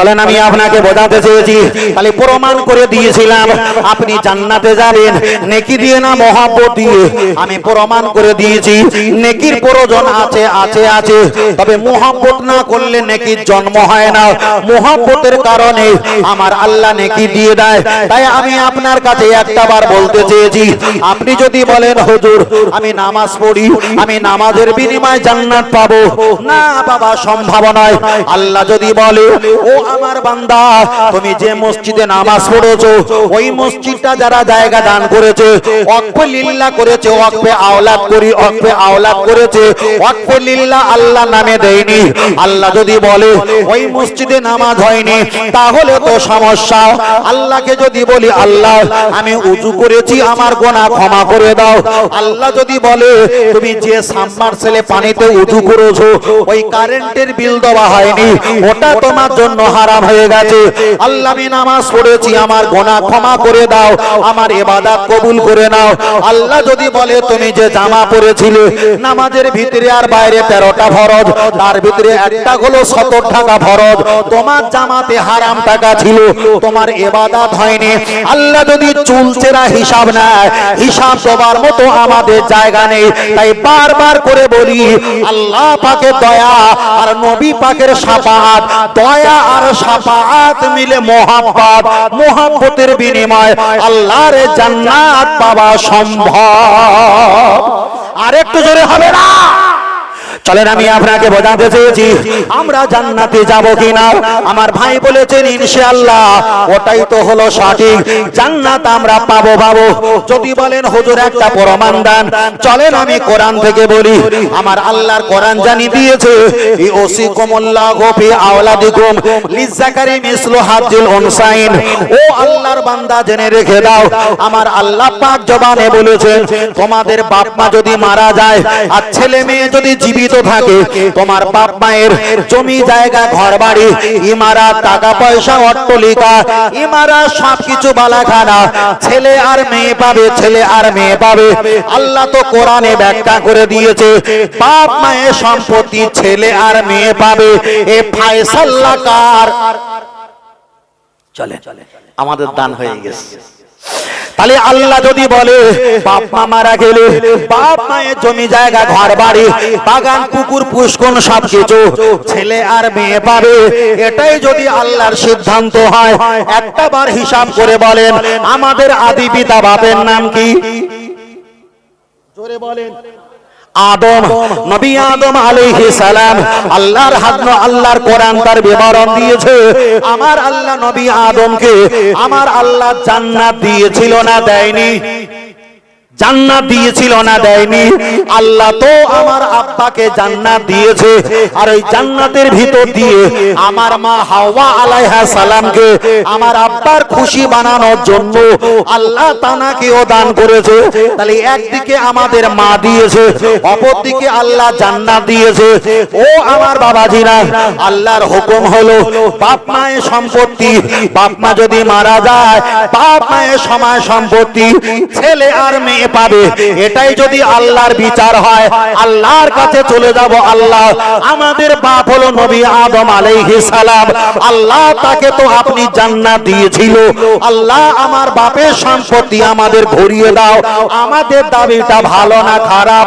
চলেন আমি আপনাকে বোঝাতে চেয়েছি, তাহলে প্রমাণ করে দিয়েছিলাম আপনি জান্নাতে যাবেন নেকি দিয়ে না মহব্বত দিয়ে। আমি প্রমাণ করে দিয়েছি নেকির প্রয়োজন আছে আছে আছে, তবে মহব্বত না করলে নেকির জন্ম হয় না। মহব্বতের কারণে আমার আল্লাহ নেকি দিয়ে দেয়। তাই আমি আপনার কাছে একটা বার বলতে চেয়েছি, আপনি যদি বলেন হুজুর আমি নামাজ পড়ি, আমি নামাজের বিনিময়ে জান্নাত পাবো, না বাবা সম্ভব নয়। আল্লাহ যদি বলে ও আমার বান্দা তুমি যে মসজিদে নামাজ পড়েছো ওই মসজিদটা যারা জায়গা দান করেছে, ওয়াকফে লিল্লাহ করেছে, ওয়াকফে আওলাদ করি, ওয়াকফে আওলাদ করেছে, ওয়াকফে লিল্লাহ আল্লাহ নামে দেয়নি। আল্লাহ যদি বলে ওই মসজিদে নামাজ হয়নি, তাহলে তো সমস্যা। আল্লাহকে যদি বলি আল্লাহ আমি ওযু করেছি আমার গুনাহ ক্ষমা করে দাও, আল্লাহ যদি বলে তুমি যে সাবমার্সেলে পানিতে ওযু করেছো ওই কারেন্টের বিল দেওয়া হয়নি, ওটা তোমার জন্য হারাম হয়ে গেছে। আল্লাহ আমি নামাজ পড়েছি আমার গুনাহ ক্ষমা করে দাও, আমার ইবাদত কবুল করে নাও। আল্লাহ যদি বলে তুমি যে জামা পরেছিলে নামাজের ভিতরে আর বাইরে 13টা ফরজ, তার ভিতরে একটা হলো 70 টাকা ফরজ, তোমার জামাতে হারাম টাকা ছিল, তোমার ইবাদত হয়নি। আল্লাহ যদি চুলচেরা হিসাব নেয়, হিসাব দেওয়ার মতো আমাদের জায়গা নেই। তাই বারবার করে বলি আল্লাহ পাকের দয়া আর নবী পাকের শাফাআত, দয়া আর শাফাআত মিলে মহব্বত, মহব্বতের বিনিময়ে আল্লাহর জান্নাত পাওয়া সম্ভব। আর একটু জোরে হবে না? চলেন আমি আপনাকে বোঝাতে চেয়েছি আমরা জান্নাতে যাব কিনা। আমার ভাই বলেছেন ইনশাআল্লাহ, ওটাই তো হলো সঠিক, জান্নাত আমরা পাবো পাবো। যদি বলেন হুজুর একটা প্রমাণ দেন, চলেন আমি কোরআন থেকে বলি। আমার আল্লাহর কোরআন জানি দিয়েছে ইউসিকুমুল্লাহু ফি আওলাদিকুম লিযাকারি মিসলু হাজ্জিল উনসাইন। ও আল্লাহর বান্দা জেনে রেখে দাও, আমার আল্লাহ পাক জবানে বলেছেন তোমাদের বাপ মা যদি মারা যায় আর ছেলে মেয়ে যদি জীবিত থাকে, তোমার বাপ মায়ের জমি জায়গা ঘর বাড়ি ইমারত টাকা পয়সা অট্টালিকা ইমারত সবকিছু বালাখানা ছেলে আর মেয়ে পাবে, ছেলে আর মেয়ে পাবে। আল্লাহ তো কোরআনে ব্যাখ্যা করে দিয়েছে বাপ মায়ের সম্পত্তি ছেলে আর মেয়ে পাবে। এ ফয়সালা কার? চলে আমাদের দান হয়ে গেছে। তাহলে আল্লাহ যদি বলে বাপ মা মারা গেলে বাপ মায়ের জমি জায়গা ঘর বাড়ি বাগান পুকুর পুষ্কর সবকিছু ছেলে আর মেয়ে পাবে, এটাই যদি আল্লাহর সিদ্ধান্ত হয়, একটা বার হিসাব করে বলেন আমাদের আদি পিতা বাপের নাম কি? জোরে বলেন। আদম, নবী আদম আলাইহিস সালাম। আল্লাহর হাদিস আল্লাহর কোরআন তার বিবরণ দিয়েছে আমার আল্লাহ নবী আদমকে আমার আল্লাহ জান্নাত দিয়েছিল না দেয়নি? জান্নাত দিয়েছিল না দেয়নি? আল্লাহ তো আমার আব্বাকে জান্নাত দিয়েছে, আর ওই জান্নাতের ভিতর দিয়ে আমার মা হাওয়া আলাইহা সালামকে আমার আব্বার খুশি বানানোর জন্য আল্লাহ তানাকেও দান করেছে। তাহলে একদিকে আমাদের মা দিয়েছে, অপরদিকে আল্লাহ জান্নাত দিয়েছে। ও আমার বাবাজিরা, আল্লাহর হুকুম হলো বাপ মায়ের সম্পত্তি, বাপ মা যদি মারা যায় বাপ মায়ের সমান সম্পত্তি ছেলে আর মেয়ে পাবে। এটাই যদি আল্লাহর বিচার হয়, আল্লাহর কাছে চলে যাব। আল্লাহ আমাদের বাপ হলো নবী আদম আলাইহিস সালাম, আল্লাহ তাকে তো আপনি জান্নাত দিয়েছিল, আল্লাহ আমার বাপের সম্পত্তি আমাদের ঘুরিয়ে দাও। আমাদের দাবিটা ভালো না খারাপ?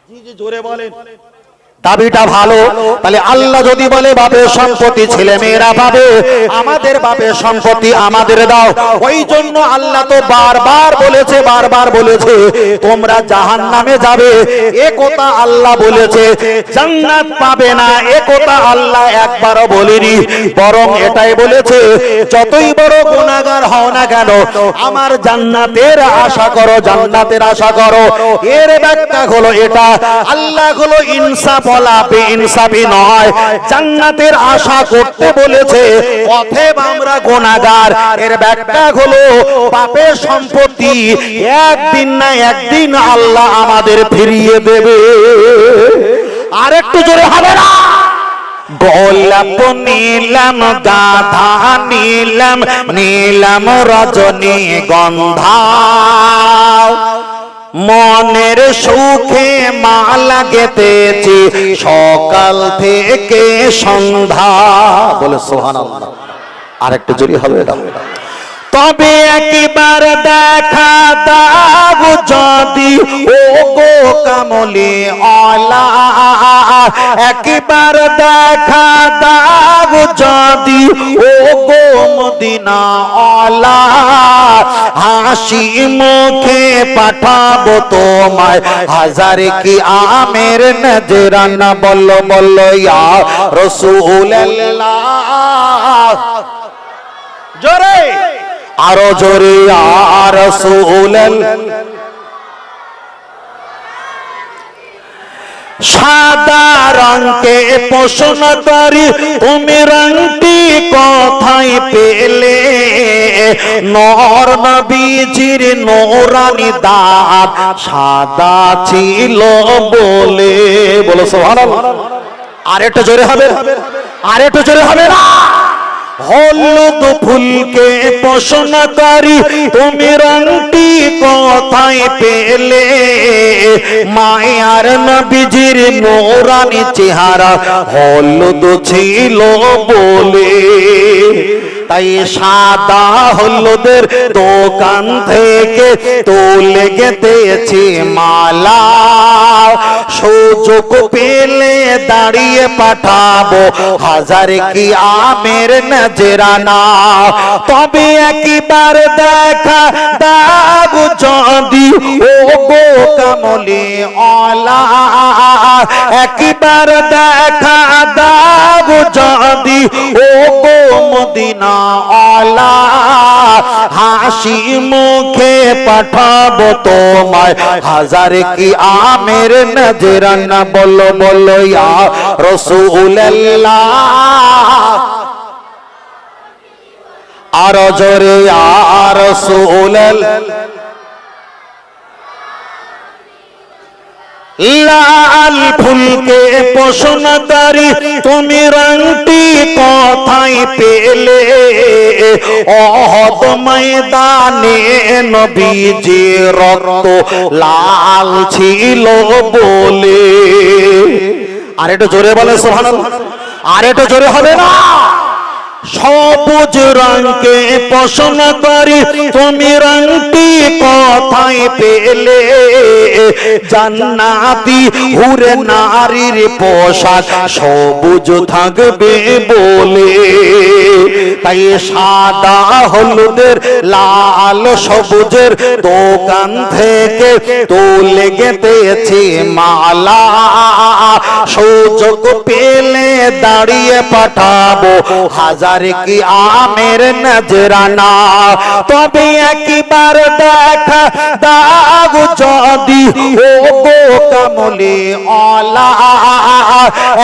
জি জি জোরে বলেন। দাবিটা ভালো। তাহলে আল্লাহ যদি বলে বাপের সম্পত্তি ছেলে মেয়েরা পাবে, আমাদের বাপের সম্পত্তি আমাদের দাও। ওই জন্য আল্লাহ তো বারবার বলেছে তোমরা জাহান্নামে যাবে, এ কথা আল্লাহ বলেছে। জান্নাত পাবে না এ কথা আল্লাহ একবারও বলেনি, বরং এটাই বলেছে যতই বড় গুনাহগার হও না কেন আমার জান্নাতের আশা করো, জান্নাতের আশা করো। এর ব্যাখ্যা হলো এটা, আল্লাহ হলো ইনসাফ বলা বেইনসাফি নয়, জান্নাতের আশা করতে বলেছে। অতএব আমরা গুনাহগার। এর ব্যাখ্যা হলো পাপের সম্পত্তি একদিন না একদিন আল্লাহ আমাদের ফিরিয়ে দেবে। আর একটু জোরে হবে না? গোলাপ নীলাম গাধা নীলাম নীলাম রজনী গন্ধা। মনের সুখে মালা গেঁথেছি সকাল থেকে সন্ধ্যা। বলে সুবহানাল্লাহ। আরেকটু জোরে হবে এটা। তবে একবার দেখা দাও যদি ও গো কামলি আলা, একবার দেখা দাও যদি ও গো মদিনা আলা, হাসি মুখে পাঠাবো তোমায় হাজার কি আমের নজরানা। বলো বলো ইয়া রাসূলুল্লাহ। জোরে আরো জোরে ইয়া রাসূলুল্লাহ। সাদা রঙকে প্রশ্ন করি তুমি রঙটি কোথায় পেলে, নর নবীজির নূরানি দাঁত সাদা ছিল বলে। বলো সুবহানাল্লাহ। আর একটু জোরে হবে, আর একটু জোরে হবে না। হলুদ ফুলকে প্রশ্ন করি তুমি রঙটি কোথায় পেলে, মায়ার নবীজির নূরানি চেহারা হলুদ ছিল বলে। তাই সাদা হলুদের দোকান থেকে তুলে গেঁথেছি মালা, সুযোগ পেলে দাঁড়িয়ে পাঠাবো হাজার কি আমের নজরানা। তবে একবার দেখা দাও যদি ও গো কামলি আলা, একবার দেখা দাও যদি ও গো মদিনা আলা, হাসি মুখে পাঠাবো তোমায় হাজার কি আমের নজরানা। বলো বলো ইয়া রাসূলুল্লাহ। আরো জোরে ইয়া রাসূলুল্লাহ। লাল ফুলকে প্রশ্ন করি তুমি রঙটি কোথায় পেলে, অহদ ময়দানে নবীজির রক্ত লাল ছিল বলে। আর একটু জোরে বলে সুবহানাল্লাহ। আর একটু জোরে হবে না। সবুজ রঙকে প্রশ্ন করি তুমি রঙটি কোথায় পেলে, জান্নাতি হুরে নারীর পোশাক সবুজ থাকবে বলে। তাই সাদা হলুদের লাল সবুজের দোকান থেকে তুলে গেঁথেছি মালা, সুযোগ পেলে দাঁড়িয়ে পাঠাবো হাজার কি আমের নজরানা। তবে একবার দেখা দাও যদি ও গো কামলি আলা,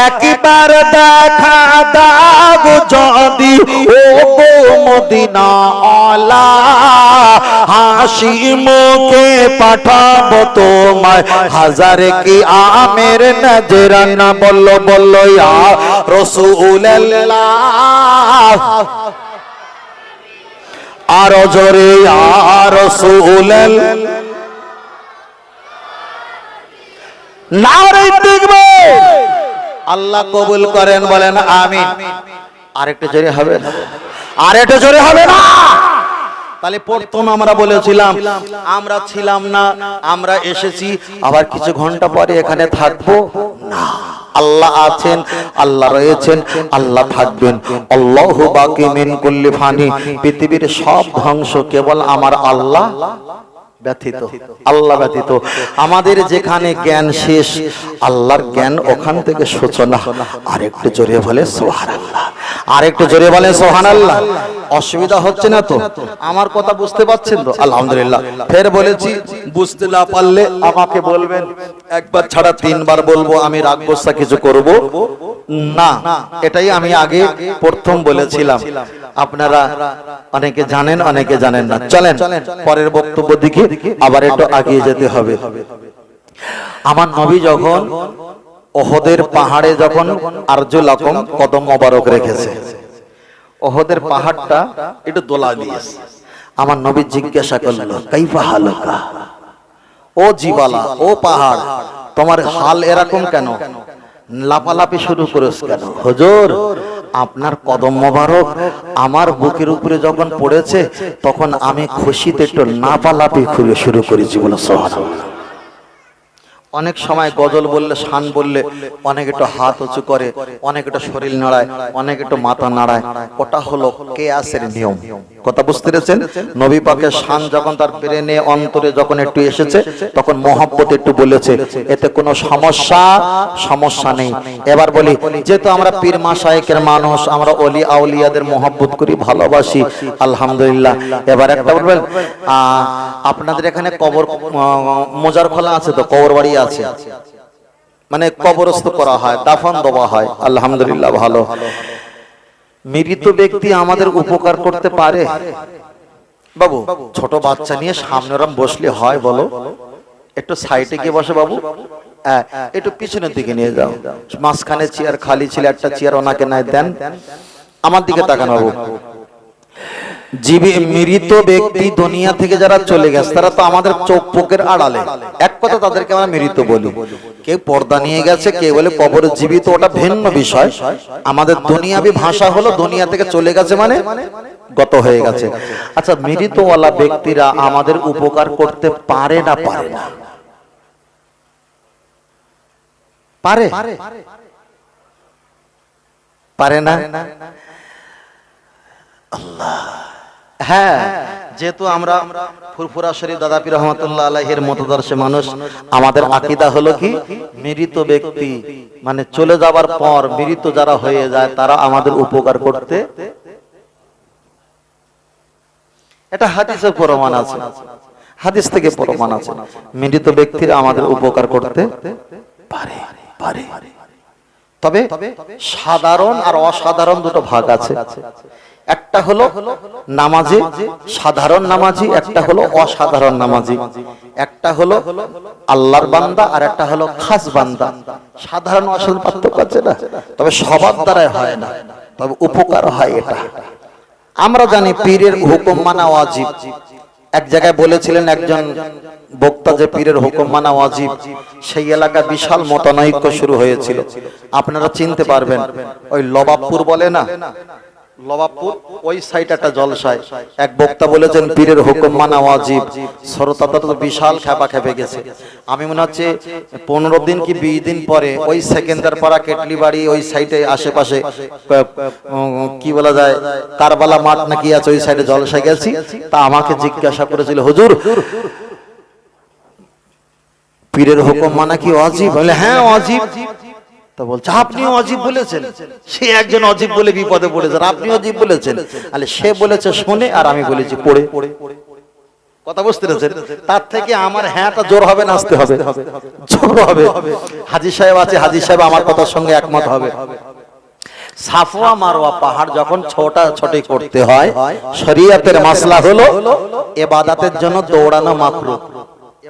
একবার দেখা দাও যদি ও গো মদিনা আলা, হাসি মুখে পাঠাবো তোমায় হাজার কি আমের নজরানা। বলো বলো ইয়া রাসূলুল্লাহ। আরো জোরে ইয়া রাসূলুল্লাহ। নারে তাকবীর। আল্লাহ কবুল করেন বলেন আমিন। আরেকটু জোরে হবে না, আরেকটু জোরে হবে না। তাহলে প্রথম আমরা বলেছিলাম আমরা ছিলাম না, আমরা এসেছি, আবার কিছু ঘন্টা পরে এখানে থাকবো না। আল্লাহ আছেন, আল্লাহ রয়েছেন, আল্লাহ থাকবেন। আল্লাহু বাকি মিন কুল্লি ফানি। পৃথিবীর সব ধ্বংস কেবল আমার আল্লাহ ব্যতীত, আল্লাহ ব্যতীত। আমাদের যেখানে জ্ঞান শেষ, আল্লাহর জ্ঞান ওখান থেকে সূচনা। আরেকটু জোরে বলে সুবহানাল্লাহ, আরেকটু জোরে বলে সুবহানাল্লাহ। অসুবিধা হচ্ছে না তো? আমার কথা বুঝতে পারছেন তো? আলহামদুলিল্লাহ। ফের বলেছি, বুঝতে না পারলে আমাকে বলবেন, একবার ছাড়া তিনবার বলবো, আমি রাগ গোসা কিছু করব না। এটাই আমি আগে প্রথম বলেছিলাম। আপনারা অনেকে জানেন, অনেকে জানেন না। চলেন পরের বক্তব্য দিকে আবার একটু এগিয়ে যেতে হবে। আমার নবী যখন ওহদের পাহাড়ে যখন আরজুল আকম কদম মোবারক রেখেছে, ওহদের পাহাড়টা একটু দোলা দিয়েছে। আমার নবী জিজ্ঞাসা করলো, কাইফা হালুকা, ও জিবালা, ও পাহাড়, তোমার হাল এরকম কেন? লাফালাফি শুরু করেছ কেন? হুজুর, আপনার কদম মোবারক আমার বুকের উপরে যখন পড়েছে তখন আমি খুশিতে একটু লাফালাফি শুরু করেছি। বলে সুবহানাল্লাহ। অনেক সময় গজল বললে, শান বললে অনেক একটু হাত উঁচু করে, অনেক একটু শরীর নাড়ায়, অনেক একটু মাথা নাড়ায়। ওটা হলো কেয়াসের নিয়ম। কথা বুঝতে পেরেছেন? নবী পাকের শান যখন তার ব্রেনে অন্তরে যখন একটু এসেছে তখন মহব্বত একটু বলেছে, এতে কোনো সমস্যা নেই। এবার বলি, যেহেতু আমরা পীর মাশায়েখের মানুষ, আমরা ওলি আউলিয়াদের মহব্বত করি, ভালোবাসি, আলহামদুলিল্লাহ। এবার একটা বলবেন, আপনাদের এখানে কবর মোজার খোলা আছে তো? কবর বাড়ি আছে, মানে কবরস্থ করা হয়, দাফন দেওয়া হয়, আলহামদুলিল্লাহ। ভালো। মৃত ব্যক্তি আমাদের উপকার করতে পারে? বাবু, ছোট বাচ্চা নিয়ে সামনে ওরম বসলে হয়? বলো, একটু সাইডে গিয়ে বসে বাবু, একটু পিছনের দিকে নিয়ে যাও, মাঝখানে চেয়ার খালি ছিল, একটা চেয়ার ওনাকে নাই দেন। আমার দিকে তাকান বাবু। মৃত ব্যক্তি দুনিয়া থেকে যারা চলে গেছে তারা তো আমাদের চোখ পোকের আড়ালে, এক কথা তাদেরকে আমরা মৃত বলি। কেউ পর্দা নিয়ে গেছে, কেউ বলে কবরে জীবিত, ওটা ভিন্ন বিষয়। আমাদের দুনিয়াবি ভাষা হলো দুনিয়া থেকে চলে গেছে মানে গত হয়ে গেছে। আচ্ছা, মৃতওয়ালা ব্যক্তিরা আমাদের উপকার করতে পারে না? পারে না? পারে? পারে না? আল্লাহ। হ্যাঁ, যেহেতু আমরা ফুরফুরা শরীফ দাদা পীর রহমাতুল্লাহ আলাইহির মতদর্শে মানুষ, আমাদের আকীদা হলো কি, মৃত ব্যক্তি মানে চলে যাবার পর মৃত যারা হয়ে যায় তারা আমাদের উপকার করতে, এটা হাদিসে প্রমাণ আছে, হাদিস থেকে প্রমাণ আছে, মৃত ব্যক্তিরা আমাদের উপকার করতে পারে। পারে। তবে সাধারণ আর অসাধারণ দুটো ভাগ আছে। একটা হলো নামাজি, সাধারণ নামাজি, একটা হলো অসাধারণ নামাজি। একটা হলো আল্লাহর বান্দা আর একটা হলো খাস বান্দা। সাধারণ অসাধারণ পার্থক্য আছে না? তবে সবার দ্বারাই হয় না, তবে উপকার হয়। এটা আমরা জানি, পীরের হুকুম মানা ওয়াজিব। এক জায়গায় বলেছিলেন একজন বক্তা যে পীরের হুকুম মানা ওয়াজিব, সেই এলাকা বিশাল মতানৈক্য শুরু হয়েছিল। আপনারা চিনতে পারবেন, ওই লবাবপুর বলে না, লবাবপুর ওই সাইড একটা জলসায় এক বক্তা বলেছেন পীরের হুকুম মানা ওয়াজিব। শ্রোতাটা তো বিশাল খেপা খেপে গেছে। আমি মনে হচ্ছে 15 দিন কি 20 দিন পরে ওই সেকেন্দার পাড়া, কেটলি বাড়ি, ওই সাইডে আশেপাশে কি বলা যায়, কারবালা মাঠ নাকি আছে, ওই সাইডে জলসায় গেছি। তা আমাকে জিজ্ঞাসা করেছিল, হুজুর পীরের হুকুম মানা কি ওয়াজিব? বলে হ্যাঁ ওয়াজিব। তা বলছে আপনিও অজীব বলেছেন? সে একজন অজীব বলে বিপদে পড়েছে, আপনি অজীব বলেছেন? আরে সে বলেছে শুনে আর আমি বলেছি পড়ে। কথা বুঝতে পেরেছেন? তার থেকে আমার হ্যাঁটা জোর হবে না আসতে হবে? জোর হবে। হাজী সাহেব আছে, হাজী সাহেব আমার কথার সঙ্গে একমত হবে। সাফওয়া মারওয়া পাহাড় যখন ছোটাছুটি করতে হয়, শরীয়তের মাসলা হলো ইবাদতের জন্য দৌড়ানো মাকরুহ।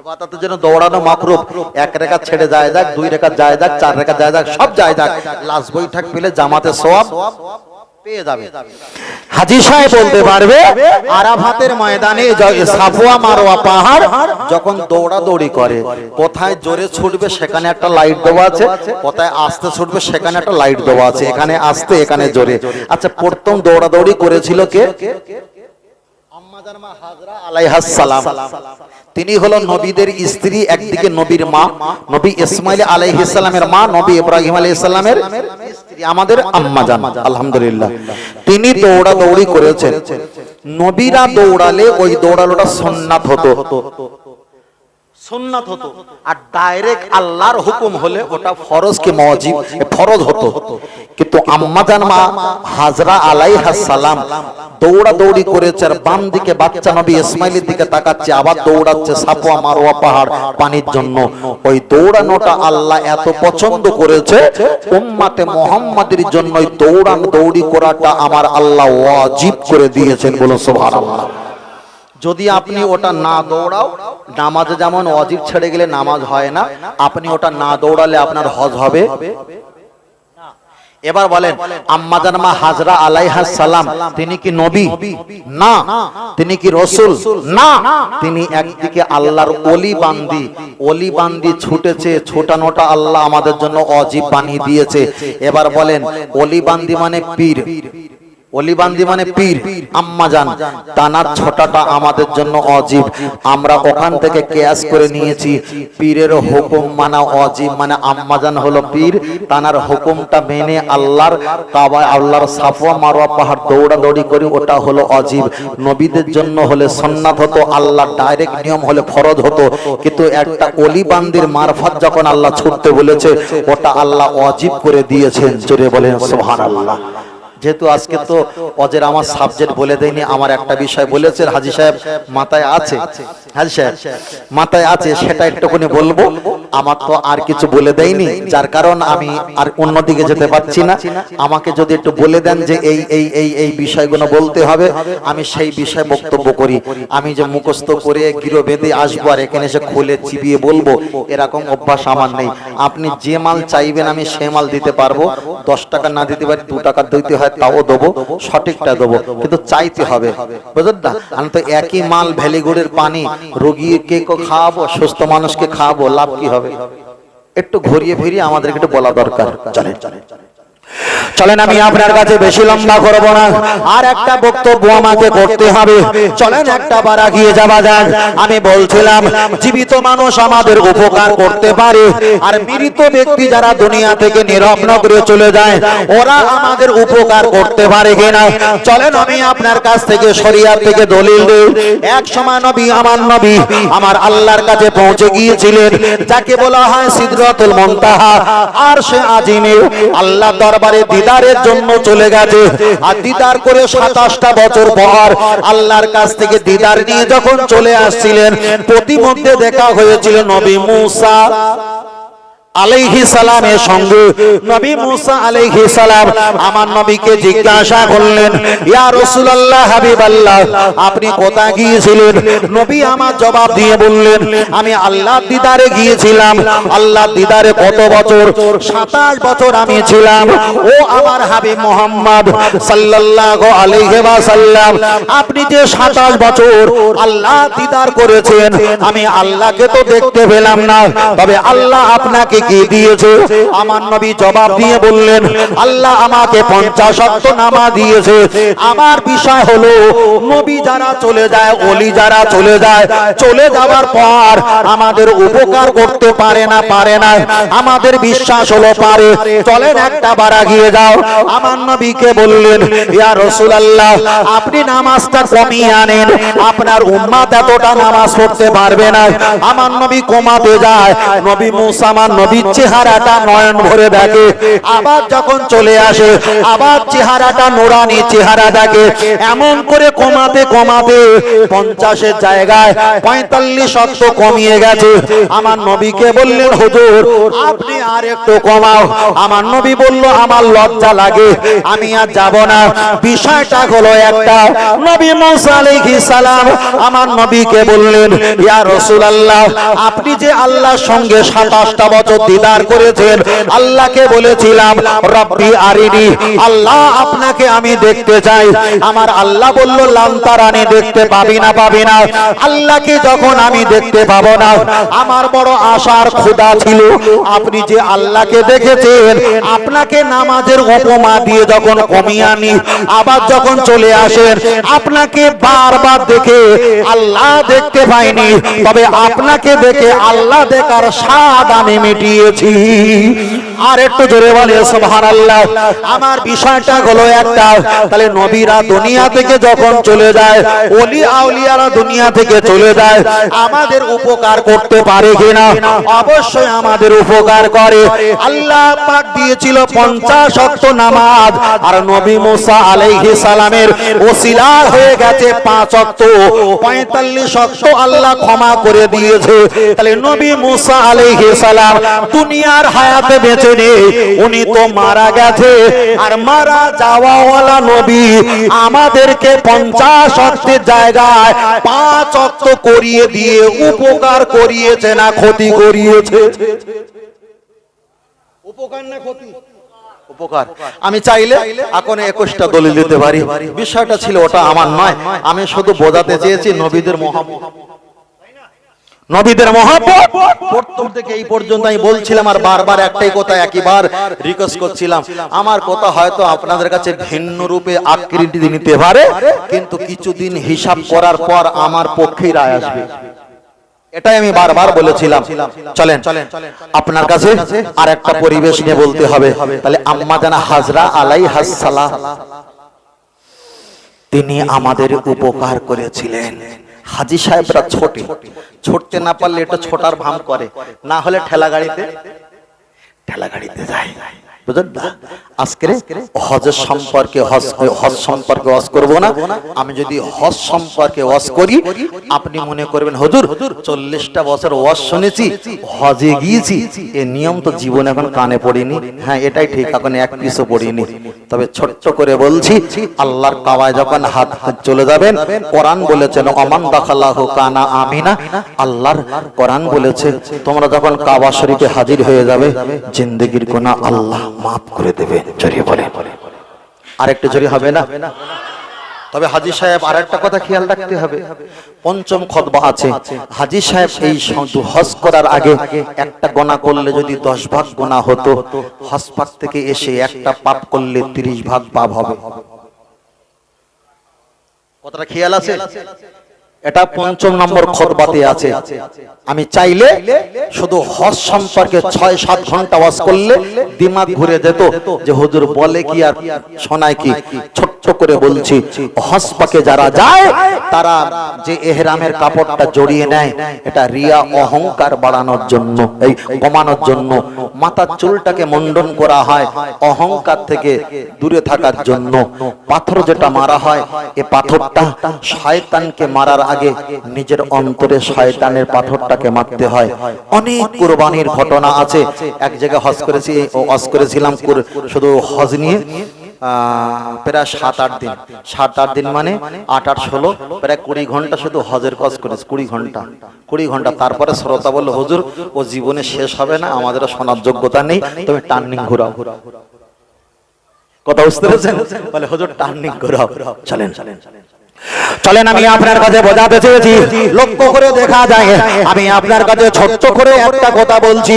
ইবাদতের জন্য দৌড়ানো মাকরুহ। 1 রাকাত ছেড়ে যায় যাক, 2 রাকাত যায় যাক, 4 রাকাত যায় যাক, সব যায় যাক, লাস্ট বৈঠক পেলে জামাতে সওয়াব পেয়ে যাবে। হাজী সাহেব বলতে পারবে, আরাফাতের ময়দানে সাফওয়া মারওয়া পাহাড় যখন দৌড়াদৌড়ি করে, কোথায় জোরে ছুটবে সেখানে একটা লাইট দেওয়া আছে, কোথায় আস্তে ছুটবে সেখানে একটা লাইট দেওয়া আছে, এখানে আস্তে এখানে জোরে। আচ্ছা, প্রথম দৌড়াদৌড়ি করেছিল কে? তিনি হলো নবীদের স্ত্রী, একদিকে নবীর মা, নবী ইসমাইল আলাইহিস সালামের মা, নবী ইব্রাহিম আলাইহিস সালামের স্ত্রী, আমাদের আম্মা জান, আলহামদুলিল্লাহ। তিনি দৌড়াদৌড়ি করেছেন। নবীরা দৌড়ালে ওই দৌড়ানোটা সুন্নাত হতো, সুন্নাত হতো। আর ডাইরেক্ট আল্লাহর হুকুম হলে ওটা ফরজ কি ওয়াজিব? ফরজ হতো। কিন্তু আম্মা জান মা হাজরা আলাইহাস সালাম দৌড়াদৌড়ি করেছে, আর বাম দিকে বাচ্চা নবী ইসমাইলের দিকে তাকাচ্ছে, আবার দৌড়াচ্ছে সাফওয়া মারওয়া পাহাড় পানির জন্য। ওই দৌড়ানোটা আল্লাহ এত পছন্দ করেছে, উম্মতে মুহাম্মাদের জন্য দৌড়ি করাটা আমার আল্লাহ ওয়াজিব করে দিয়েছেন। বলুন সুবহানাল্লাহ। যদি আপনি ওটা না দৌড়াও, নামাজে যেমন ওয়াজিব ছেড়ে গেলে নামাজ হয় না, আপনি ওটা না দৌড়ালে আপনার হজ হবে। এবার বলেন আম্মা জান মা হাজরা আলাইহাস সালাম তিনি কি নবী? না। তিনি কি রাসূল? না। তিনি একদিকে আল্লাহর ওলি বান্দি ছুটেছে, ছোটানোটা আল্লাহ আমাদের জন্য অজীব বানিয়ে দিয়েছে। এবার বলেন ওলি বান্দি মানে পীর, অলিবান্দি মানে পীর। আম্মা জান তানার ছোটাটা আমাদের জন্য অজীব। আমরা ওখান থেকে কেয়াস করে নিয়েছি পীরের হুকুম মানা অজীব, মানে আম্মা জান হলো পীর, তানার হুকুমটা মেনে আল্লাহর কাবা, আল্লাহর সাফা মারওয়া পাহাড় দৌড়াদৌড়ি করি, ওটা হলো অজীব। নবীদের জন্য হলে সুন্নাত হতো, আল্লাহ ডাইরেক্ট নিয়ম হলে ফরজ হতো। কিন্তু একটা অলিবান্দির মারফত যখন আল্লাহ ছুটতে বলেছে, ওটা আল্লাহ অজীব করে দিয়েছেন। জোরে বলেন সুবহানাল্লাহ। যেহেতু আজকে তো অজের আমার সাবজেক্ট বলে দেয়নি, আমার একটা বিষয় বলেছেন হাজী সাহেব মাথায় আছে, হাজী সাহেব মাথায় আছে, সেটা একটুখানি বলবো। আমার তো আর কিছু বলে দেয়নি, যার কারণ আমি আর অন্যদিকে যেতে পারছি না। আমাকে যদি একটু বলে দেন যে এই এই এই এই বিষয়গুলো বলতে হবে, আমি সেই বিষয়ে বক্তব্য করি। আমি যে মুখস্থ করে গিরো বেঁধে আসবো আর এখানে এসে খুলে চিবিয়ে বলবো, এরকম অভ্যাস আমার নেই। আপনি যে মাল চাইবেন আমি সে মাল দিতে পারবো। 10 টাকা না দিতে পারি 2 টাকা দিতে হয়, তাও দেবো, সঠিকটা দেবো, কিন্তু চাইতে হবে, বুঝলেন না? আমি তো একই মাল ভ্যালিগুড়ের পানি রোগীকে খাওয়াবো, সুস্থ মানুষকে খাওয়াবো, লাভ কি হবে? একটু ঘুরিয়ে ফিরিয়ে আমাদেরকে একটু বলা দরকার। চলেন চলেন, আমি আপনার কাছে বেশি লম্বা করব না, আর একটা বক্তব্য আমাকে করতে হবে। চলেন একটা বার এগিয়ে যাওয়া যাক। আমি বলছিলাম জীবিত মানুষ আমাদের উপকার করতে পারে, আর মৃত ব্যক্তি যারা দুনিয়া থেকে নিরবন করে চলে যায়, ওরা আমাদের উপকার করতে পারে কিনা? চলেন আমি আপনার কাছ থেকে শরিয়াত থেকে দলিল দেই। এক সময় নবী আমার আল্লাহর কাছে পৌঁছে গিয়েছিলেন, যাকে বলা হয় সিদরাতুল মুনতাহা, আর সে আজিমে আল্লাহ দরবারে দিদারের জন্য চলে গেছে। আর দিদার করে 27টা বছর পর আল্লাহর কাছ থেকে দিদার নিয়ে যখন চলে আসছিলেন, প্রতিমধ্যে দেখা হয়েছিল নবী মুসা আলাইহিস সালামের সঙ্গে। নবী মুসা আলাইহিস সালাম আমার নবীকে জিজ্ঞাসা করলেন, ইয়া রাসূলুল্লাহ, হাবিবাল্লাহ, আপনি কোথায় গিয়েছিলেন? নবী আমার জবাব দিয়ে বললেন, আমি আল্লাহর দিদারে গিয়েছিলাম। আল্লাহর দিদারে কত বছর? 27 বছর আমি ছিলাম। ও আমার হাবিব মুহাম্মদ সাল্লাল্লাহু আলাইহি ওয়াসাল্লাম, আপনি যে 27 বছর আল্লাহ দিদার করেছেন, আমি আল্লাহকে তো দেখতে পেলাম না, তবে আল্লাহ আপনাকে কি দিয়েছে? আমার নবী জবাব দিয়ে বললেন, আল্লাহ আমাকে 50 ওয়াক্ত নামাজ দিয়েছে। আমার বিষয় হলো নবী যারা চলে যায়, ওলি যারা চলে যায়, চলে যাওয়ার পর আমাদের উপকার করতে পারে না, আমাদের বিশ্বাস হলো পারে। চলেন একটা বার এগিয়ে যাও। আমার নবীকে বললেন, ইয়া রাসূলুল্লাহ, আপনি নামাজটা কমিয়ে আনেন, আপনার উম্মত এতটা নামাজ পড়তে পারবে না। আমার নবী কমাতে যায়। নবী মুসা আমার নবীর চেহারাটা নয়ন ভরে দেখে, আবার যখন চলে আসে আবার চেহারাটা নুরানি চেহারা দেখে। এমন করে কমাতে 50-এর জায়গায় 45 ওয়াক্ত কমিয়ে গেছে। আমার নবীকে বললেন, হুজুর আপনি আর একটু কমাও। আমার নবী বলল, আমার লজ্জা লাগে, আমি আর যাব না। বিষয়টা হলো একটা, নবী মুসা আলাইহিস সালাম আমার নবীকে বললেন, ইয়া রাসূলুল্লাহ, আপনি যে আল্লাহর সঙ্গে 27টা বছর দিদার করেছেন, আল্লাহকে বলেছিলাম রব্বি আরিনি, আল্লাহ আপনাকে আমি দেখতে চাই। আমার আল্লাহ বলল, লান্তারানি, দেখতে পাবি না। আল্লাহকে যখন আমি দেখতে পাবো না, আমার বড় আশার ক্ষুধা ছিল। আপনি যে আল্লাহকে দেখেছেন, আপনাকে নামাজের উপমা দিয়ে যখন কমিয়ে আনি, আবার যখন চলে আসেন, আপনাকে বারবার দেখে আল্লাহ দেখতে পাইনি, তবে আপনাকে দেখে আল্লাহ দেখার স্বাদ আমি মিটিয়েছি। আর একটু জোরে বলে সুবহানাল্লাহ। আমার বিষয়টা হলো একটা, তাহলে নবীরা দুনিয়া থেকে যখন চলে যায়, ওলি আউলিয়ারা দুনিয়া থেকে চলে যায়, আমাদের উপকার করতে পারে কিনা? অবশ্যই আমাদের উপকার করে। আল্লাহ পাক দিয়েছিল 50 ওয়াক্ত নামাজ, আর নবী মুসা আলাইহিস সালামের ওসিলা হয়ে গেছে 5 ওয়াক্ত, 45 ওয়াক্ত আল্লাহ ক্ষমা করে দিয়েছে। তাহলে নবী মুসা আলাইহিস সালাম দুনিয়ার হায়াতে বেঁচে নেই, উনি তো মারা গেছে। আর মারা যাওয়াওয়ালা নবী আমাদেরকে 50 ওয়াক্তের জায়গায় 5 ওয়াক্ত করিয়ে দিয়ে উপকার করিয়েছে না ক্ষতি করিয়েছে? উপকার না ক্ষতি? উপকার। আমি চাইলে এখন 21টা দলিল দিতে পারি, বিষয়টা ছিল ওটা আমার নয়। আমি শুধু বোঝাতে চেয়েছি নবীদের মহব্বত, নবীদের মহব্বত। প্রথম থেকে এই পর্যন্ত আমি বলছিলাম আর বারবার একটাই কথা একইবার রিকোয়েস্ট করছিলাম। আমার কথা হয়তো আপনাদের কাছে ভিন্ন রূপে আকৃতি নিতে পারে, কিন্তু কিছুদিন হিসাব করার পর আমার পক্ষেই রায় আসবে, এটাই আমি বারবার বলেছিলাম। চলেন আপনার কাছে আর একটা পরিবেশ নিয়ে বলতে হবে। তাহলে আম্মা জানা হাজরা আলাইহাস সালাম, তিনি আমাদের উপকার করেছিলেন। হাজী সাহেবরা ছোটতে না পারলে এটা ছোটার ভান করে, না হলে ঠেলা গাড়িতে যায়, বুঝলেন না? আজকে হজের সম্পর্কে হজ সম্পর্কে ওয়াজ করব না। আমি যদি হজ সম্পর্কে ওয়াজ করি, আপনি মনে করবেন হুজুর 40টা বছর ওয়াজ শুনেছি, হজে গিয়েছি, এই নিয়ম তো জীবনে এখন কানে পড়িনি। হ্যাঁ, এটাই ঠিক, এখন এক পিছু পড়িনি। তবে ছোট্ট করে বলছি, আল্লাহর কাবায় যখন হাত চলে যাবেন, কোরআন বলেছেন অমান দাখালাহু কানা আমিনা। আল্লাহর কোরআন বলেছে তোমরা যখন কাবা শরীফে হাজির হয়ে যাবে, জিন্দেগির গুনাহ আল্লাহ মাফ করে দেবে। জড়িয়ে বলে আরেকটু জড়িয়ে হবে না? তবে হাজী সাহেব আরেকটা কথা খেয়াল রাখতে হবে, পঞ্চম খুতবা আছে। হাজী সাহেব এই হজ করার আগে একটা গুনাহ করলে যদি 10 ভাগ গুনাহ হতো, হজ পাক থেকে এসে একটা পাপ করলে 30 ভাগ পাপ হবে। কথাটা খেয়াল আছে? এটা 5 নম্বর খুতবাতে আছে। আমি চাইলে শুধু হজ সম্পর্কে 6-7 ঘন্টা ওয়াজ করলে দিমাগ ঘুরে যেত যে হুজুর বলে কি আর শোনায় কি। ছোট্ট করে বলছি, হজ পাকে যারা যায় তারা যে ইহরামের কাপড়টা জড়িয়ে নেয়, এটা রিয়া অহংকার বাড়ানোর জন্য, এই কমানোর জন্য। মাথার চুলটাকে মুন্ডন করা হয় অহংকার থেকে দূরে থাকার জন্য। পাথর যেটা মারা হয়, এই পাথরটা শয়তানকে মারার আগে নিজের অন্তরে শয়তানের পাথরটাকে মারতে হয়। অনেক কুরবানির ঘটনা আছে। এক জায়গায় হজ করেছিলাম শুধু হজ নিয়ে, প্রায় 7-8 দিন, মানে 8-16 প্রায় 20 ঘন্টা শুধু হজের কাজ করেছি। 20 ঘন্টা। তারপরে শ্রোতা বলল হুজুর ও জীবনে শেষ হবে না, আমাদের শোনার যোগ্যতা নেই, তুমি টার্নিং ঘোরাও। কথা বুঝতে পেরেছেন? বলে হুজুর টার্নিং ঘোরাও। চলেন আমি আপনার কাছে বোঝাতে চেয়েছি, লক্ষ্য করে দেখা যায়। আমি আপনার কাছে ছোট্ট করে একটা কথা বলছি,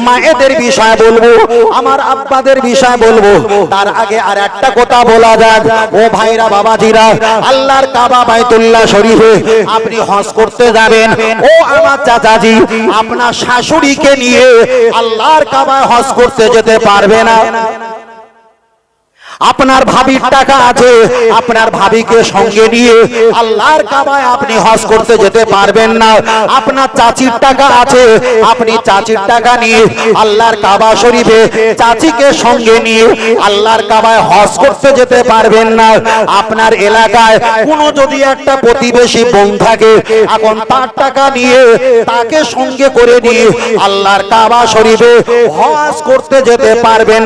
মায়েদের বিষয় বলবো, আমার আব্বাদের বিষয় বলবো। তার আগে আর একটা কথা বলা যাক, ও ভাইরা বাবাজিরা, আল্লাহর কাবা বাইতুল্লাহ শরীফে আপনি হজ করতে যাবেন। ও আমার চাচাজি, আপনার শাশুড়িকে নিয়ে আল্লাহর কাবায় হজ করতে যেতে পারবে না। আপনার ভাবির টাকা আছে, আপনার ভাবিকে সঙ্গে নিয়ে আল্লাহর কাবায় আপনি হজ করতে যেতে পারবেন না। আপনার চাচির টাকা আছে, আপনি চাচির টাকা নিয়ে আল্লাহর কাবা শরীফে চাচিকে সঙ্গে নিয়ে আল্লাহর কাবায় হজ করতে যেতে পারবেন না। আপনার এলাকায় কোনো যদি একটা প্রতিবেশী বোন থাকে, এখন তার টাকা নিয়ে তাকে সঙ্গে করে নিয়ে আল্লাহর কাবা শরীফে হজ করতে যেতে পারবেন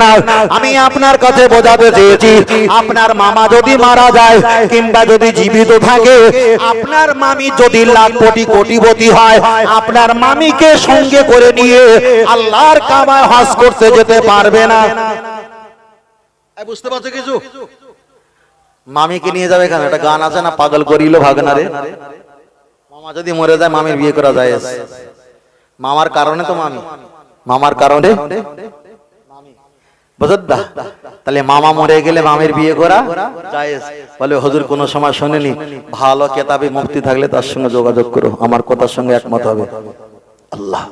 না। আমি আপনার কাছে বোঝাতে চেয়েছি, আপনার মামা যদি মারা যায় কিংবা যদি জীবিত থাকে, আপনার মামি যদি লাখ কোটিপতি হয়, আপনার মামিকে সঙ্গে করে নিয়ে আল্লাহর কাবায় হজ করতে যেতে পারবে না। বুঝতে পারছো কিছু? মামিকে নিয়ে যাবে কেন? একটা গান আছে না, পাগল করিল ভাগনারে। মামা যদি মরে যায়, মামির বিয়ে করা যায়? মামার কারণে তো মামার কারণে বুঝদা। তাহলে মামা মরে গেলে মামের বিয়ে করা জায়েজ। বলে হুজুর কোন সময় শুনেনি, ভালো কেতাবে মুফতি থাকলে তার সঙ্গে যোগাযোগ করো, আমার কথার সঙ্গে একমত হবে। আল্লাহ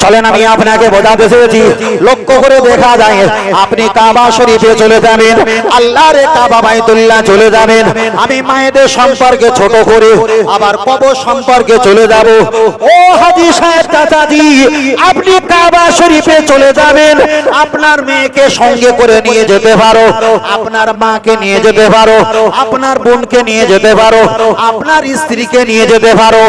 চলেন আমি আপনাকে বোঝাতে চেয়েছি, লক্ষ্য করে দেখা যায়, আপনি কাবা শরীফে চলে যাবেন, আল্লাহর কাবা বাইতুল্লাহ চলে যাবেন। আমি মায়েদের সম্পর্কে ছোট করে আবার কবর সম্পর্কে চলে যাব। ও হাজী সাহেব চাচাজি, আপনি কাবা শরীফে চলে যাবেন, আপনার মেয়েকে সঙ্গে করে নিয়ে যেতে পারো, আপনার মাকে নিয়ে যেতে পারো, আপনার বোনকে নিয়ে যেতে পারো, আপনার স্ত্রীকে নিয়ে যেতে পারো।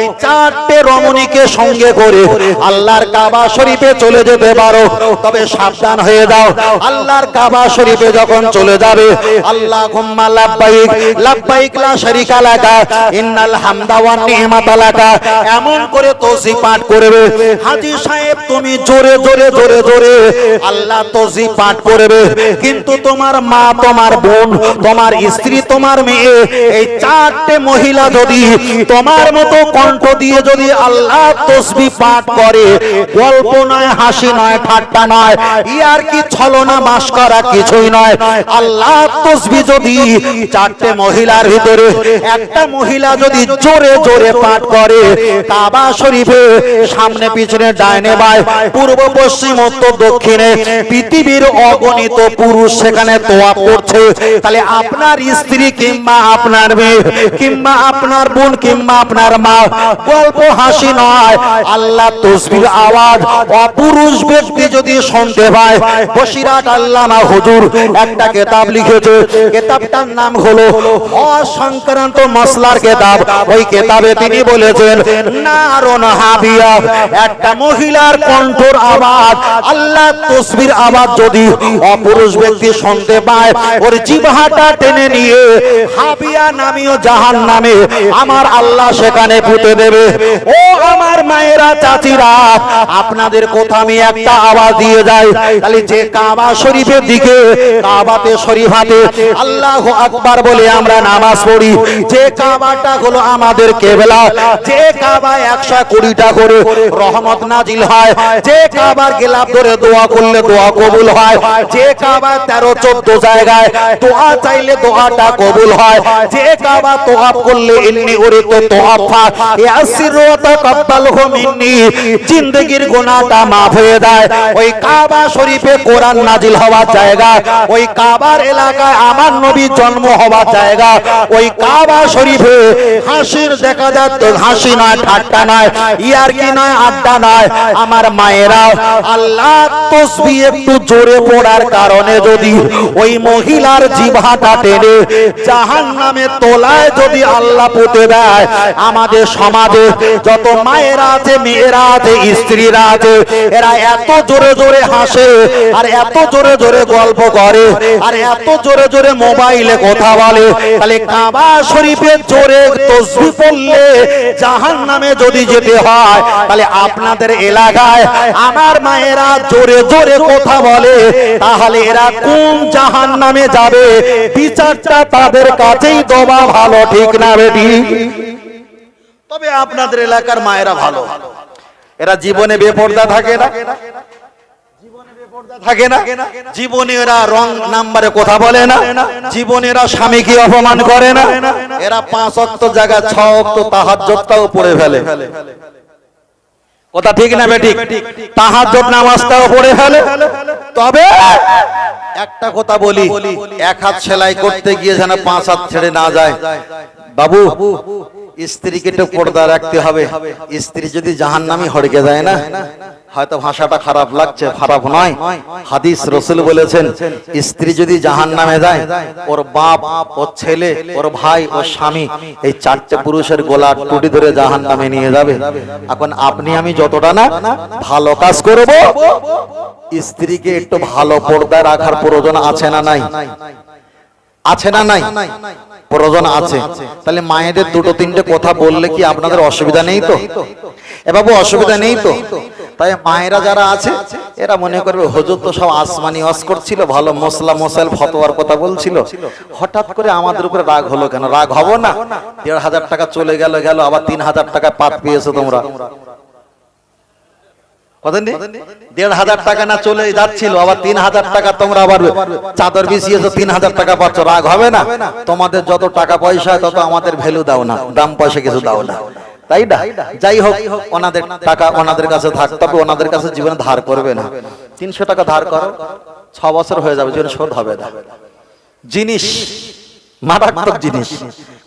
এই 4টে রমণীকে সঙ্গে করে আল্লাহর কাবা শরীফে চলে যেতে পারো, তবে সাবধান হয়ে যাও। আল্লাহর কাবা শরীফে যখন চলে যাবে, আল্লাহুম্মা লাব্বাইক লাব্বাইক লা শারীকা লাকা ইন্নাল হামদা ওয়ান নি'মাতা লাকা এমন করে তাসবিহ পাঠ করবে। হাজী সাহেব তুমি জোরে জোরে জোরে জোরে আল্লাহ তাসবিহ পাঠ করবে, কিন্তু তোমার মা, তোমার বোন, তোমার স্ত্রী, তোমার মেয়ে, এই চারটে মহিলা যদি তোমার মতো কণ্ঠ দিয়ে যদি আল্লাহ তাসবিহ পাঠ করে, গল্প নয়, হাসি নয়, ঠাট্টা নয়, ইয়ার কি ছলনা মাশকরা কিছুই নয়, আল্লাহ তাসবিহ যদি চারটে মহিলার ভিতরে একটা মহিলা যদি জোরে জোরে পাঠ করে, কাবা শরীফে সামনে পিছনে ডাইনে বাঁয়ে পূর্ব পশ্চিম উত্তর দক্ষিণে পৃথিবীর অগণিত পুরুষ সেখানে তোয়াফ করছে, তাহলে আপনার স্ত্রী কিংবা আপনার মেয়ে কিংবা আপনার বোন কিংবা আপনার মা, গল্প হাসি নয়, আল্লাহ তাসবিহর আওয়াজ অপুরুষ ব্যক্তি যদি শুনতে পায়। বসিরাট আল্লামা হুজুর একটা কিতাব লিখেছে, কিতাবটার নাম হলো হজ সংক্রান্ত মাসলার কিতাব। ওই কিতাবে তিনি বলেছেন নারুন হাবিয়া, একটা মহিলার কণ্ঠর আওয়াজ, আল্লাহ তাসবিহর আওয়াজ যদি অপুরুষ ব্যক্তি শুনতে পায়, ওর জিহ্বাটা টেনে নিয়ে হাবিয়া নামীয় জাহান্নামে আমার আল্লাহ সেখানে পুঁতে দেবে। ও আমার মায়েরা, চাচিরা, আপনাদের কথা আমি একটা আওয়াজ দিয়ে যাই, তাহলে যে কাবা শরীফের দিকে, কাবাতে শরীফাতে আল্লাহু আকবার বলে আমরা নামাজ পড়ি, যে কাবাটা হলো আমাদের কিবলা, যে কাবায় 120টা করে রহমত নাজিল হয়, যে কাবার গিলাফ ধরে দোয়া করলে দোয়া কবুল হয়, যে কাবায় 13-14 জায়গায় দোয়া চাইলে দোয়াটা কবুল হয়, যে কাবা তোয়াফ করলে ইন্নী উরিদু তোয়াফা ইয়াসিরু ওয়া তাকাব্বালহু মিন্নি, জিন্দেগীর গুনাহটা মাফ হয়ে যায়। ওই কাবা শরীফে কোরআন নাজিল হওয়ার জায়গা, ওই কাবার এলাকায় আমার নবী জন্ম হওয়ার জায়গা, ওই কাবা শরীফে হাসির দেখা যাচ্ছে, হাসি নয়, ঠাট্টা নয়, ইয়ারকি নয়, আড্ডা নয়। আমার মায়েরা, আল্লাহ তাসবিহ একটু জোরে পড়ার কারণে যদি ওই মহিলার জিহ্বাটা টেনে জাহান্নামের তলায় যদি আল্লাহ পুঁতে দেয়, আমাদের সমাজে যত মায়েরা আছে, মেয়েরা আছে, স্ত্রীরা আছে, এরা এত জোরে জোরে হাসে, আর এত জোরে জোরে গল্প করে, আর এত জোরে জোরে মোবাইলে কথা বলে, তাহলে কাবা শরীফে জোরে তাসবিহ পড়লে জাহান্নামে যদি যেতে হয়, তাহলে আপনাদের এলাকায় আমার মায়েরা জোরে জোরে কথা বলে, তাহলে এরা কোন জাহান্নামে যাবে? বিচারটা তাদের কাছেই দেওয়া ভালো, ঠিক না বেটি? তবে আপনাদের এলাকার মায়েরা ভালো, এরা জীবনে বেপরদা থাকে না, থাকে না, জীবনে এরা রং নাম্বারে কথা বলে না, জীবনে এরা স্বামীকে অপমান করে না, এরা 5 ওয়াক্ত জায়গা 6 ওয়াক্ত তাহাজ্জুদটাও পড়ে ফেলে। কথা ঠিক না বেটি? তাহাজ্জুদ নামাজটাও পড়ে ফেলে। তবে একটা কথা বলি, এক হাত সেলাই করতে গিয়ে যেন 5 হাত ছেড়ে না যায়। বাবু, স্ত্রীকে তো পর্দা রাখতে হবে। স্ত্রী যদি জাহান্নামী হড়কে যায় না, হয়তো ভাষাটা খারাপ লাগছে, খারাপ নয়, হাদিস রাসূল বলেছেন স্ত্রী যদি জাহান্নামে যায়, ওর বাপ, ওর ছেলে, ওর ভাই, ওর স্বামী, এই 4টে পুরুষের গলার টুটি ধরে জাহান্নামে নিয়ে যাবে। এখন আপনি আমি যতটা না ভালো কাজ করব, স্ত্রীকে একটু ভালো পর্দা রাখার প্রয়োজন আছে না নাই? আছে না নাই? প্রয়োজন আছে। তাহলে মায়েদের 2-3টে কথা বললে কি আপনাদের অসুবিধা নেই তো? এ বাবু, অসুবিধা নেই তো? তাই মায়েরা যারা আছে এরা মনে করবে হুজুর তো সব আসমানি ওয়াজ করছিল, ভালো মশলা মশাইল ফতোয়ার কথা বলছিল, হঠাৎ করে আমাদের উপরে রাগ হলো কেন? রাগ হবো না? 1,500 টাকা চলে গেল, আবার 3,000 টাকা পাত পেয়েছো তোমরা। 1,500 টাকা না চলে যাচ্ছিল, আবার 3,000 টাকা তোমরা আবার চাদর বিছিয়েছো, 3,000 টাকা পাচ্ছ, রাগ হবে না? তোমাদের যত টাকা পয়সা তত আমাদের ভ্যালু দাও না, দাম পয়সা কিছু দাও না, তাই না? যাই হোক, ওনাদের টাকা ওনাদের কাছে থাকতে হবে, ওনাদের কাছে জীবনে ধার করবে না। 300 টাকা ধার করো, 6 বছর হয়ে যাবে, জীবনে শোধ হবে না। জিনিস মারাত্মক জিনিস,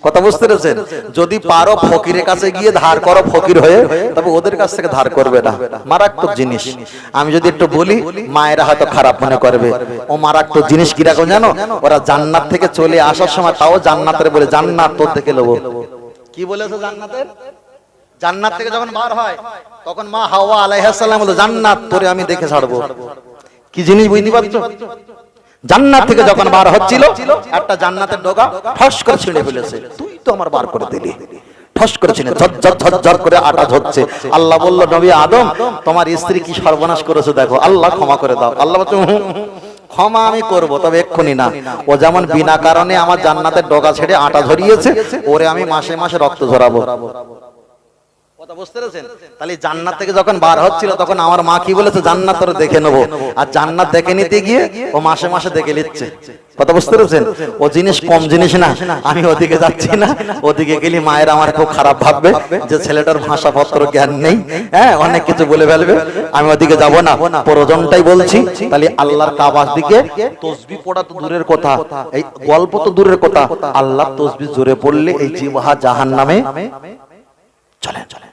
কথা বুঝতে পেরেছেন? যদি পারো ফকিরের কাছে গিয়ে ধার করো, ফকির হয়ে, তবে ওদের কাছ থেকে ধার করবে না। মারাত্মক জিনিস। আমি যদি একটু বলি, মায়েরা হয়তো খারাপ মনে করবে, ও মারাত্মক জিনিস কিরকম জানো? ওরা জান্নাত থেকে চলে আসার সময় তাও জান্নাতের বলে, জান্নাত তোর থেকে নেবো। কি বলেছে জান্নাতের? জান্নাত থেকে যখন বার হয় তখন মা হাওয়া আলাইহিস সালাম বলে জান্নাত তোরে আমি দেখে ছাড়বো। কি জিনিস বুঝতে পারছো? জান্নাত থেকে যখন বার হচ্ছিল একটা জান্নাতের ডগা ঠস করে ছিঁড়ে ফেলেছে, তুই তো আমার বার করে দিলি। ঠস করে ছিঁড়ে ঝরঝর ঝরঝর করে আটা ঝরছে। আল্লাহ বলল নবী আদম তোমার স্ত্রী কি সর্বনাশ করেছে দেখো, আল্লাহ ক্ষমা করে দাও। আল্লাহ বলছে ক্ষমা আমি করব, তবে এক্ষুনি না। ও যেমন বিনা কারণে আমার জান্নাতের ডগা ছেড়ে আটা ঝরিয়েছে, ওরে আমি মাসে মাসে রক্ত ঝরাবো। কথা বুঝতে পেরেছেন? তাহলে জান্নাত থেকে যখন বার হচ্ছিল তখন আমার মা কি বলেছে, জান্নাত তোরে দেখে নেবো। আর জান্নাত দেখে নিতে গিয়ে ও মাসে মাসে দেখে নিচ্ছে। কথা বুঝতে পেরেছেন? ও জিনিস কম জিনিস না। আমি ওদিকে যাচ্ছি না, ওদিকে গেলে মায়ের আমার খুব খারাপ ভাববে যে ছেলেটার ভাষাপত্র জ্ঞান নেই, হ্যাঁ অনেক কিছু বলে ফেলবে। আমি ওদিকে যাব না, প্রয়োজনটাই বলছি। তাহলে আল্লাহর কাবার দিকে তাসবিহ পড়া তো দূরের কথা, এই গল্প তো দূরের কথা, আল্লাহর তাসবিহ জোরে পড়লে এই জিহ্বা জাহান্নামে চলে চলে।